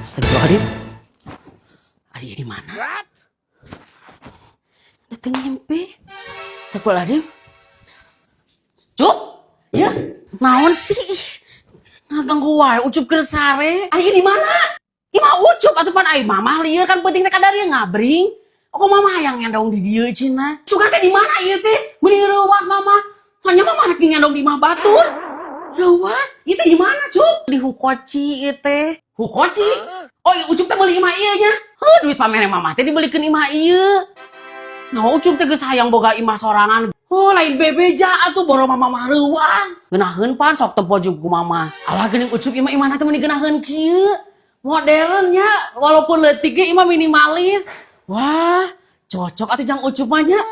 Astagfirullahaladzim. Adi di mana? Datang nyampe. Astagfirullahaladzim. Cuk, ya, naon sih? Ngaganggu wae ucup keur sare. Adi di mana? Ima ucup atuh pan ai mama lieu kan penting teh kadari ngabring. Kok mama hayang ngendong di dieu cina. Sugan teh di mana ieu teh? Meuli reuwas mama. Hanya mama rek ngendong di mah batur. Reuwas? Ieu teh di mana, Cuk? Di Hukoci ieu teh. Hukoci? Oh, iya ucup teh meuli imah ieu nya. Heuh, duit pamere mama teh dibelikeun imah ieu. Nah, ucup teh geus hayang boga imah sorangan. Oh, lain bebeja atuh boro mama mah reuwas. Geunaheun pan sok tempo ku mama. Alah geuning ucup imah-imahna teh meuni geunaheun kieu. Modernnya walaupun leutik ge imah minimalis. Wah, cocok atuh jang ucup mah nya.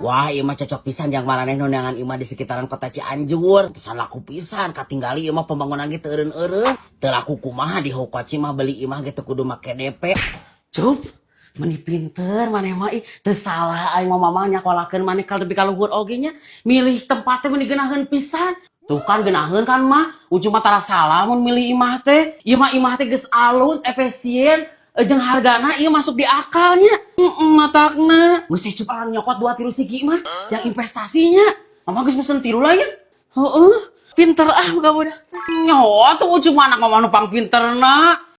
Wah, ieu mah cocok pisan jang maraneh nu neangan imah di sekitaran kota Cianjur. Tesan laku pisan katinggali ieu mah pembangunan ge teu eureun-eureun. Teu laku kumaha di Hokoci mah beli imah ge teu kudu make DP. Cup, meni pinter maneh mah teu salah aing mah mama nyakolakeun maneh ka lebih ka luhur oge nya. Milih tempat teh meuni geunaheun pisan. Tuh kan geunaheun kan mah, ucup mah tara salah mun milih imah teh. Ieu mah imah teh geus alus, efisien, jeung hargana ieu masuk di akalnya. Matakna. Geus cup orang nyokot 2 tilu sigi mah, jang investasinya. Mama geus pesen tilu lah ya. Heeh, pinter ah budak. Nyaho tuh ucup anak mama nu pang pinterna.